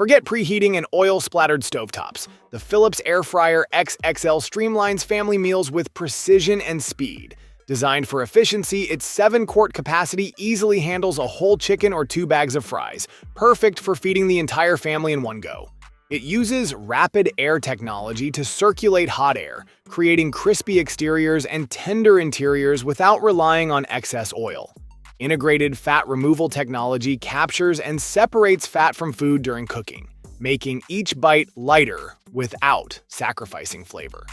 Forget preheating and oil-splattered stovetops. The Philips Air Fryer XXL streamlines family meals with precision and speed. Designed for efficiency, its 7-quart capacity easily handles a whole chicken or 2 bags of fries, perfect for feeding the entire family in one go. It uses rapid air technology to circulate hot air, creating crispy exteriors and tender interiors without relying on excess oil. Integrated fat removal technology captures and separates fat from food during cooking, making each bite lighter without sacrificing flavor.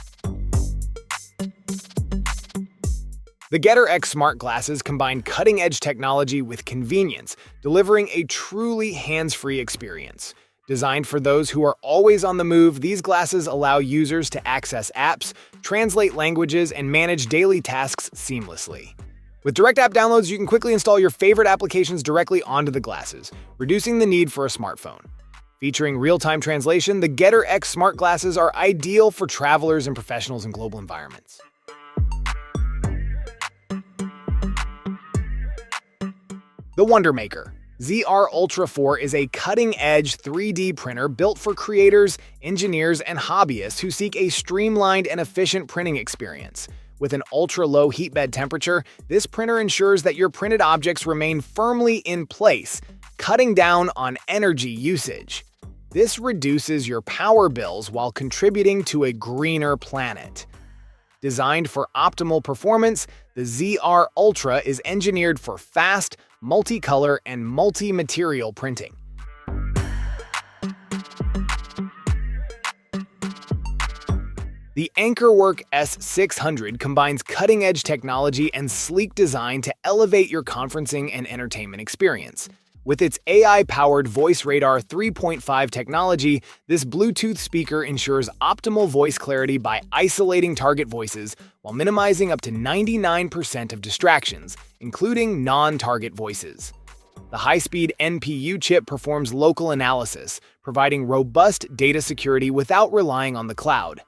The Getter X smart glasses combine cutting-edge technology with convenience, delivering a truly hands-free experience. Designed for those who are always on the move, these glasses allow users to access apps, translate languages, and manage daily tasks seamlessly. With direct app downloads, you can quickly install your favorite applications directly onto the glasses, reducing the need for a smartphone. Featuring real-time translation, the Getter X smart glasses are ideal for travelers and professionals in global environments. The Wonder Maker ZR Ultra 4 is a cutting-edge 3D printer built for creators, engineers, and hobbyists who seek a streamlined and efficient printing experience. With an ultra-low heat bed temperature, this printer ensures that your printed objects remain firmly in place, cutting down on energy usage. This reduces your power bills while contributing to a greener planet. Designed for optimal performance, the ZR Ultra is engineered for fast, multicolor, and multi-material printing. The Anchorwork S600 combines cutting-edge technology and sleek design to elevate your conferencing and entertainment experience. With its AI-powered Voice Radar 3.5 technology, this Bluetooth speaker ensures optimal voice clarity by isolating target voices while minimizing up to 99% of distractions, including non-target voices. The high-speed NPU chip performs local analysis, providing robust data security without relying on the cloud.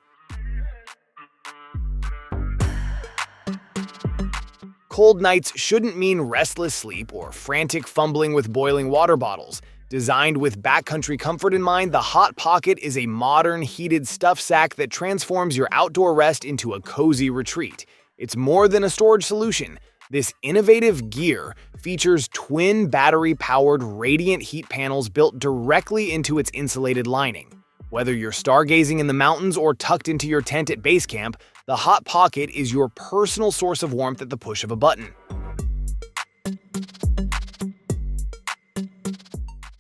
Cold nights shouldn't mean restless sleep or frantic fumbling with boiling water bottles. Designed with backcountry comfort in mind, the Hot Pocket is a modern, heated stuff sack that transforms your outdoor rest into a cozy retreat. It's more than a storage solution. This innovative gear features twin battery-powered radiant heat panels built directly into its insulated lining. Whether you're stargazing in the mountains or tucked into your tent at base camp, the Hot Pocket is your personal source of warmth at the push of a button.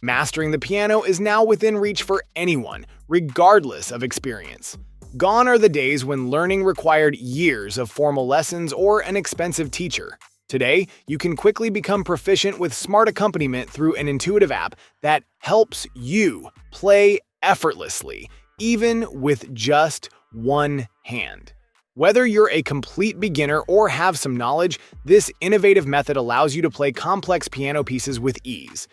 Mastering the piano is now within reach for anyone, regardless of experience. Gone are the days when learning required years of formal lessons or an expensive teacher. Today, you can quickly become proficient with smart accompaniment through an intuitive app that helps you play effortlessly, even with just one hand. Whether you're a complete beginner or have some knowledge, this innovative method allows you to play complex piano pieces with ease.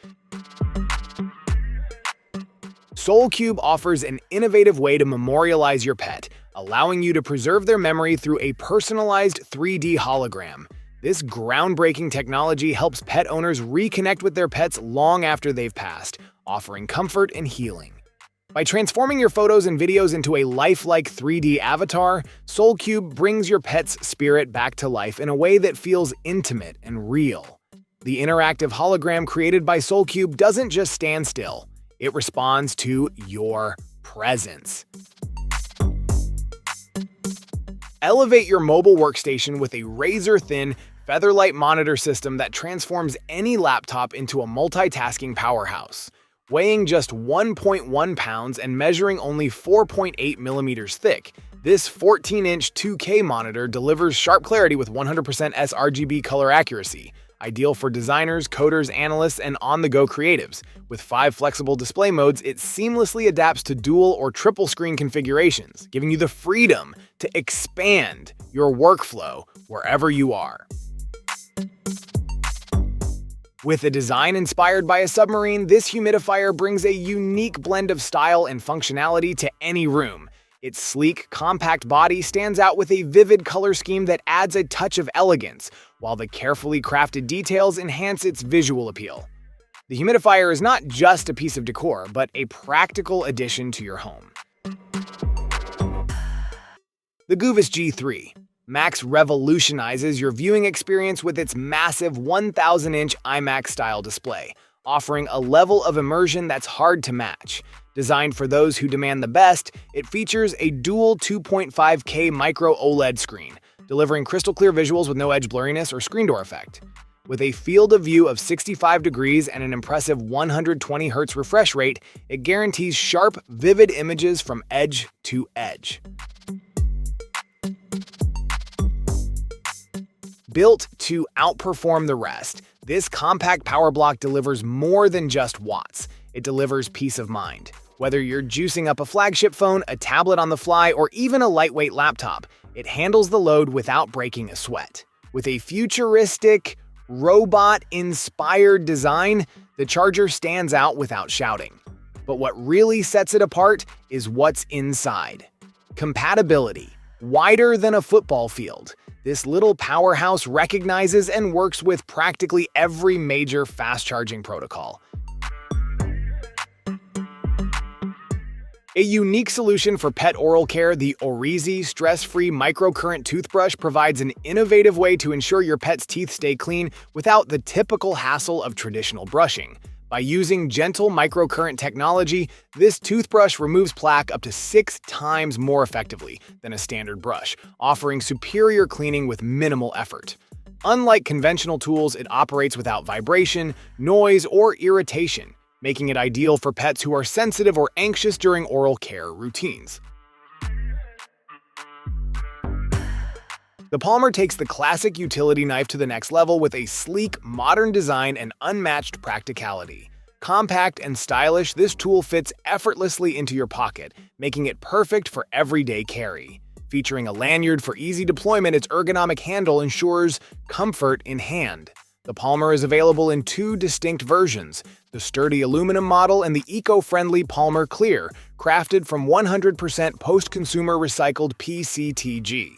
SoulCube offers an innovative way to memorialize your pet, allowing you to preserve their memory through a personalized 3D hologram. This groundbreaking technology helps pet owners reconnect with their pets long after they've passed, offering comfort and healing. By transforming your photos and videos into a lifelike 3D avatar, SoulCube brings your pet's spirit back to life in a way that feels intimate and real. The interactive hologram created by SoulCube doesn't just stand still, it responds to your presence. Elevate your mobile workstation with a razor-thin, featherlight monitor system that transforms any laptop into a multitasking powerhouse. Weighing just 1.1 pounds and measuring only 4.8 millimeters thick, this 14-inch 2K monitor delivers sharp clarity with 100% sRGB color accuracy, ideal for designers, coders, analysts, and on-the-go creatives. With 5 flexible display modes, it seamlessly adapts to dual or triple screen configurations, giving you the freedom to expand your workflow wherever you are. With a design inspired by a submarine, this humidifier brings a unique blend of style and functionality to any room. Its sleek, compact body stands out with a vivid color scheme that adds a touch of elegance, while the carefully crafted details enhance its visual appeal. The humidifier is not just a piece of decor, but a practical addition to your home. The Guvis G3. Max revolutionizes your viewing experience with its massive 1,000-inch IMAX-style display, offering a level of immersion that's hard to match. Designed for those who demand the best, it features a dual 2.5K micro OLED screen, delivering crystal-clear visuals with no edge blurriness or screen door effect. With a field of view of 65 degrees and an impressive 120 Hz refresh rate, it guarantees sharp, vivid images from edge to edge. Built to outperform the rest, this compact power block delivers more than just watts. It delivers peace of mind. Whether you're juicing up a flagship phone, a tablet on the fly, or even a lightweight laptop, it handles the load without breaking a sweat. With a futuristic, robot-inspired design, the charger stands out without shouting. But what really sets it apart is what's inside. Compatibility. Wider than a football field, this little powerhouse recognizes and works with practically every major fast-charging protocol. A unique solution for pet oral care, the Orizi stress-free microcurrent toothbrush provides an innovative way to ensure your pet's teeth stay clean without the typical hassle of traditional brushing. By using gentle microcurrent technology, this toothbrush removes plaque up to 6 times more effectively than a standard brush, offering superior cleaning with minimal effort. Unlike conventional tools, it operates without vibration, noise, or irritation, making it ideal for pets who are sensitive or anxious during oral care routines. The Palmer takes the classic utility knife to the next level with a sleek, modern design and unmatched practicality. Compact and stylish, this tool fits effortlessly into your pocket, making it perfect for everyday carry. Featuring a lanyard for easy deployment, its ergonomic handle ensures comfort in hand. The Palmer is available in 2 distinct versions, the sturdy aluminum model and the eco-friendly Palmer Clear, crafted from 100% post-consumer recycled PCTG.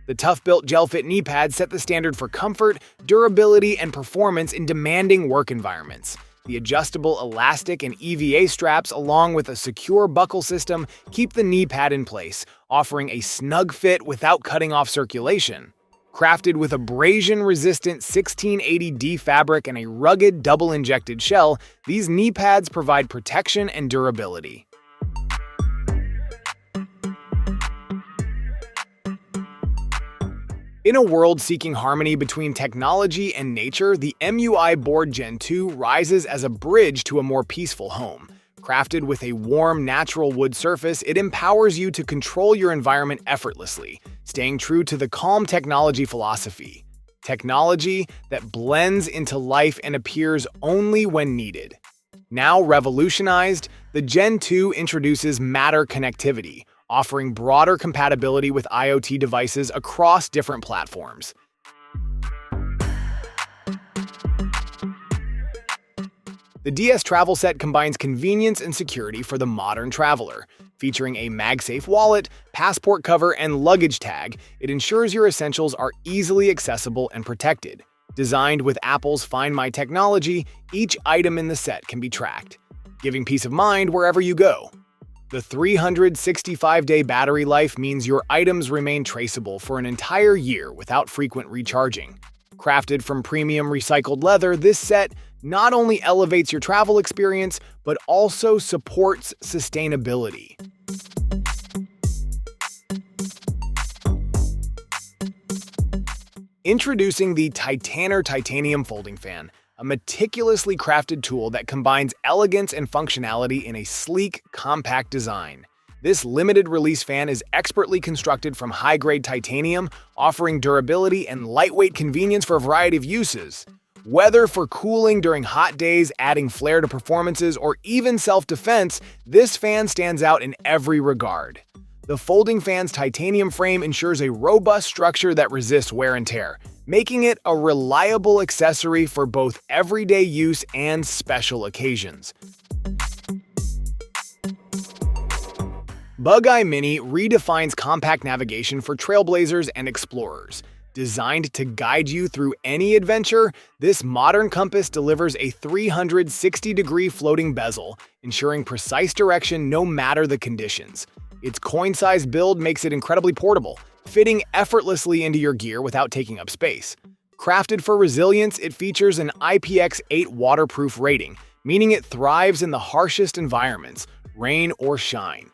The tough-built gel-fit knee pads set the standard for comfort, durability, and performance in demanding work environments. The adjustable elastic and EVA straps, along with a secure buckle system, keep the knee pad in place, offering a snug fit without cutting off circulation. Crafted with abrasion-resistant 1680D fabric and a rugged double-injected shell, these knee pads provide protection and durability. In a world seeking harmony between technology and nature, the MUI Board Gen 2 rises as a bridge to a more peaceful home. Crafted with a warm, natural wood surface, it empowers you to control your environment effortlessly, staying true to the calm technology philosophy. Technology that blends into life and appears only when needed. Now revolutionized, the Gen 2 introduces Matter connectivity, offering broader compatibility with IoT devices across different platforms. The DS Travel Set combines convenience and security for the modern traveler. Featuring a MagSafe wallet, passport cover, and luggage tag, it ensures your essentials are easily accessible and protected. Designed with Apple's Find My technology, each item in the set can be tracked, giving peace of mind wherever you go. The 365-day battery life means your items remain traceable for an entire year without frequent recharging. Crafted from premium recycled leather, this set not only elevates your travel experience, but also supports sustainability. Introducing the Titaner Titanium Folding Fan, a meticulously crafted tool that combines elegance and functionality in a sleek, compact design. This limited-release fan is expertly constructed from high-grade titanium, offering durability and lightweight convenience for a variety of uses. Whether for cooling during hot days, adding flair to performances, or even self-defense, this fan stands out in every regard. The folding fan's titanium frame ensures a robust structure that resists wear and tear, making it a reliable accessory for both everyday use and special occasions. Bug Eye Mini redefines compact navigation for trailblazers and explorers. Designed to guide you through any adventure, this modern compass delivers a 360-degree floating bezel, ensuring precise direction no matter the conditions. Its coin-sized build makes it incredibly portable, fitting effortlessly into your gear without taking up space. Crafted for resilience, it features an IPX8 waterproof rating, meaning it thrives in the harshest environments, rain or shine.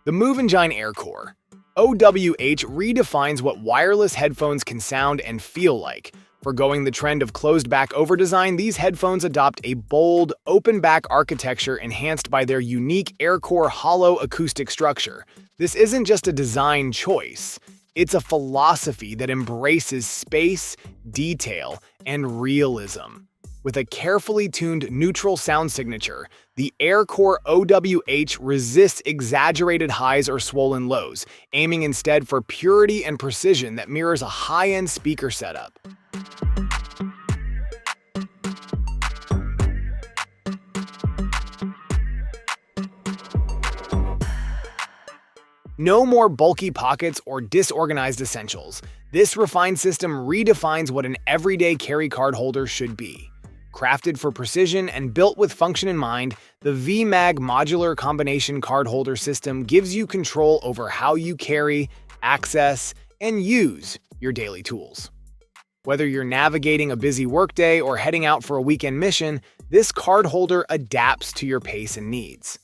The Amzn AirCore. OWH redefines what wireless headphones can sound and feel like. Forgoing the trend of closed-back over-design, these headphones adopt a bold, open-back architecture enhanced by their unique AirCore hollow acoustic structure. This isn't just a design choice. It's a philosophy that embraces space, detail, and realism. With a carefully tuned neutral sound signature, the AirCore OWH resists exaggerated highs or swollen lows, aiming instead for purity and precision that mirrors a high-end speaker setup. No more bulky pockets or disorganized essentials. This refined system redefines what an everyday carry card holder should be. Crafted for precision and built with function in mind, the VMAG modular combination card holder system gives you control over how you carry, access, and use your daily tools. Whether you're navigating a busy workday or heading out for a weekend mission, this card holder adapts to your pace and needs.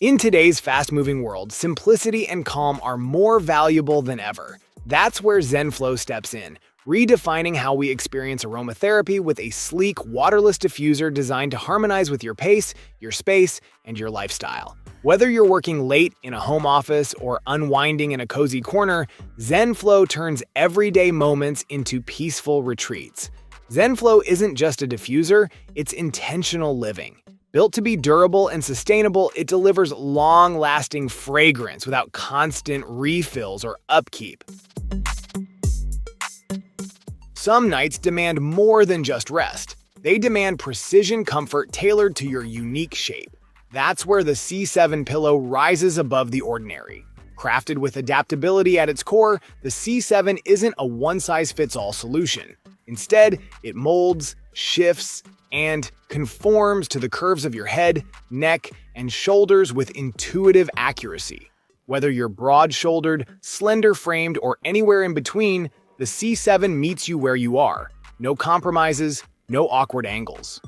In today's fast-moving world, simplicity and calm are more valuable than ever. That's where ZenFlow steps in, redefining how we experience aromatherapy with a sleek, waterless diffuser designed to harmonize with your pace, your space, and your lifestyle. Whether you're working late in a home office or unwinding in a cozy corner, ZenFlow turns everyday moments into peaceful retreats. ZenFlow isn't just a diffuser, it's intentional living. Built to be durable and sustainable, it delivers long-lasting fragrance without constant refills or upkeep. Some nights demand more than just rest. They demand precision comfort tailored to your unique shape. That's where the C7 pillow rises above the ordinary. Crafted with adaptability at its core, the C7 isn't a one-size-fits-all solution. Instead, it molds, shifts, and conforms to the curves of your head, neck, and shoulders with intuitive accuracy. Whether you're broad-shouldered, slender-framed, or anywhere in between, the C7 meets you where you are. No compromises, no awkward angles.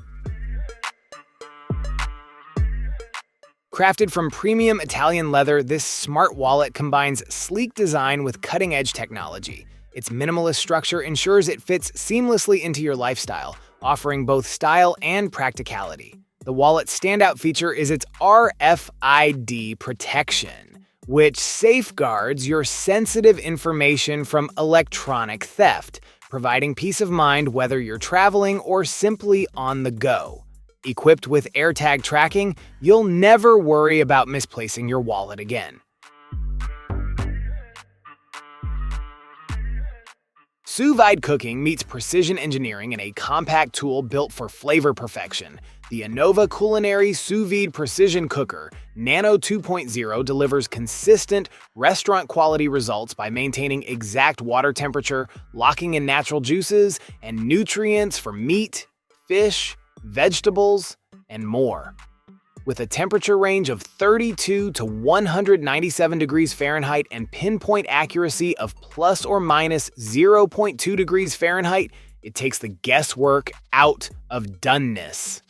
Crafted from premium Italian leather, this smart wallet combines sleek design with cutting-edge technology. Its minimalist structure ensures it fits seamlessly into your lifestyle, offering both style and practicality. The wallet's standout feature is its RFID protection, which safeguards your sensitive information from electronic theft, providing peace of mind whether you're traveling or simply on the go. Equipped with AirTag tracking, you'll never worry about misplacing your wallet again. Sous vide cooking meets precision engineering in a compact tool built for flavor perfection. The Innova Culinary Sous Vide Precision Cooker Nano 2.0 delivers consistent, restaurant-quality results by maintaining exact water temperature, locking in natural juices, and nutrients for meat, fish, vegetables, and more. With a temperature range of 32 to 197 degrees Fahrenheit and pinpoint accuracy of plus or minus 0.2 degrees Fahrenheit, it takes the guesswork out of doneness.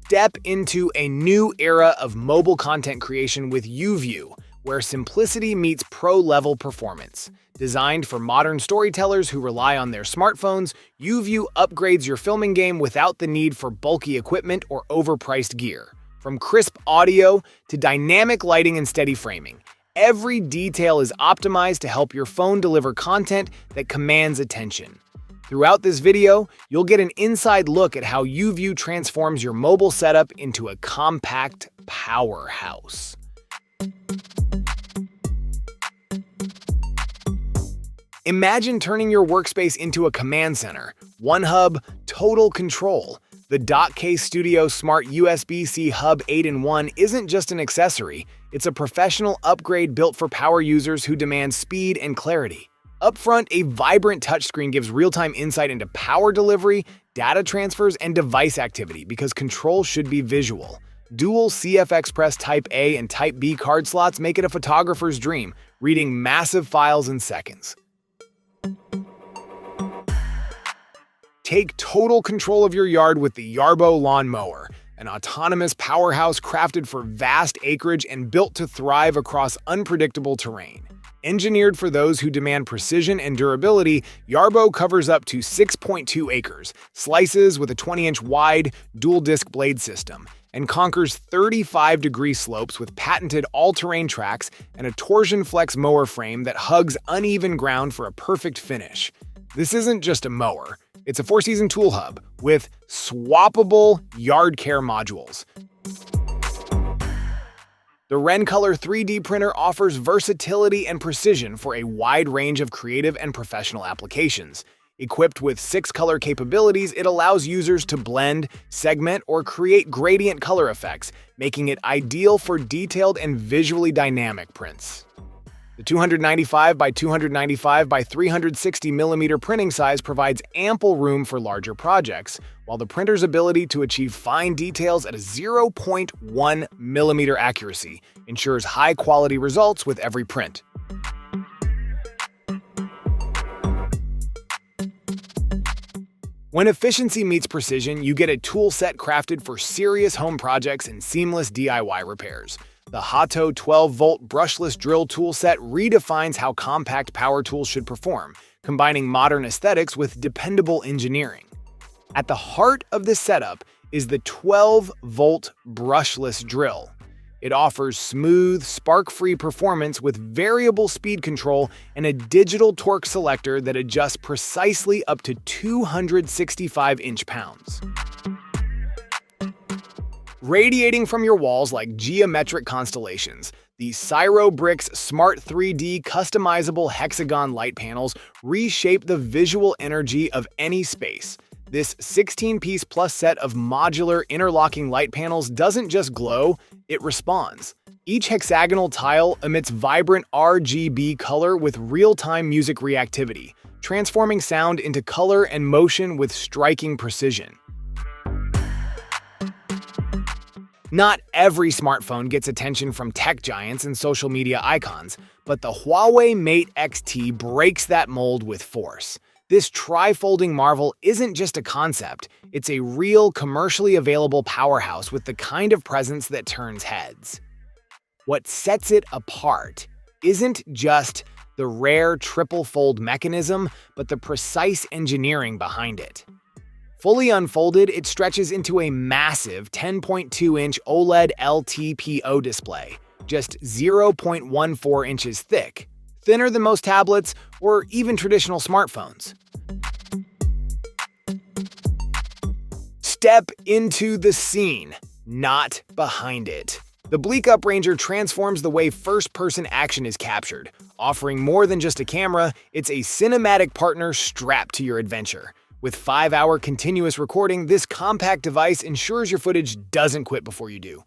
Step into a new era of mobile content creation with UView, where simplicity meets pro-level performance. Designed for modern storytellers who rely on their smartphones, UView upgrades your filming game without the need for bulky equipment or overpriced gear. From crisp audio to dynamic lighting and steady framing, every detail is optimized to help your phone deliver content that commands attention. Throughout this video, you'll get an inside look at how UView transforms your mobile setup into a compact powerhouse. Imagine turning your workspace into a command center. One hub, total control. The Dock-Case Studio Smart USB-C Hub 8-in-1 isn't just an accessory, it's a professional upgrade built for power users who demand speed and clarity. Up front, a vibrant touchscreen gives real-time insight into power delivery, data transfers, and device activity because control should be visual. Dual CF Express Type A and Type B card slots make it a photographer's dream, reading massive files in seconds. Take total control of your yard with the Yarbo Lawn Mower, an autonomous powerhouse crafted for vast acreage and built to thrive across unpredictable terrain. Engineered for those who demand precision and durability, Yarbo covers up to 6.2 acres, slices with a 20-inch wide, dual-disc blade system, and conquers 35-degree slopes with patented all-terrain tracks and a torsion flex mower frame that hugs uneven ground for a perfect finish. This isn't just a mower. It's a 4-season tool hub with swappable yard care modules. The Rencolor 3D printer offers versatility and precision for a wide range of creative and professional applications. Equipped with 6 color capabilities, it allows users to blend, segment, or create gradient color effects, making it ideal for detailed and visually dynamic prints. The 295 by 295 by 360 mm printing size provides ample room for larger projects, while the printer's ability to achieve fine details at a 0.1 mm accuracy ensures high-quality results with every print. When efficiency meets precision, you get a tool set crafted for serious home projects and seamless DIY repairs. The Hato 12-volt brushless drill tool set redefines how compact power tools should perform, combining modern aesthetics with dependable engineering. At the heart of this setup is the 12-volt brushless drill. It offers smooth, spark-free performance with variable speed control and a digital torque selector that adjusts precisely up to 265 inch-pounds. Radiating from your walls like geometric constellations, the Cyro Bricks Smart 3D customizable hexagon light panels reshape the visual energy of any space. This 16-piece plus set of modular interlocking light panels doesn't just glow, it responds. Each hexagonal tile emits vibrant RGB color with real-time music reactivity, transforming sound into color and motion with striking precision. Not every smartphone gets attention from tech giants and social media icons, but the Huawei Mate X-T breaks that mold with force. This tri-folding marvel isn't just a concept, it's a real commercially available powerhouse with the kind of presence that turns heads. What sets it apart isn't just the rare triple-fold mechanism, but the precise engineering behind it. Fully unfolded, it stretches into a massive 10.2-inch OLED LTPO display, just 0.14 inches thick, thinner than most tablets or even traditional smartphones. Step into the scene, not behind it. The Bleak Up Ranger transforms the way first-person action is captured. Offering more than just a camera, it's a cinematic partner strapped to your adventure. With 5-hour continuous recording, this compact device ensures your footage doesn't quit before you do.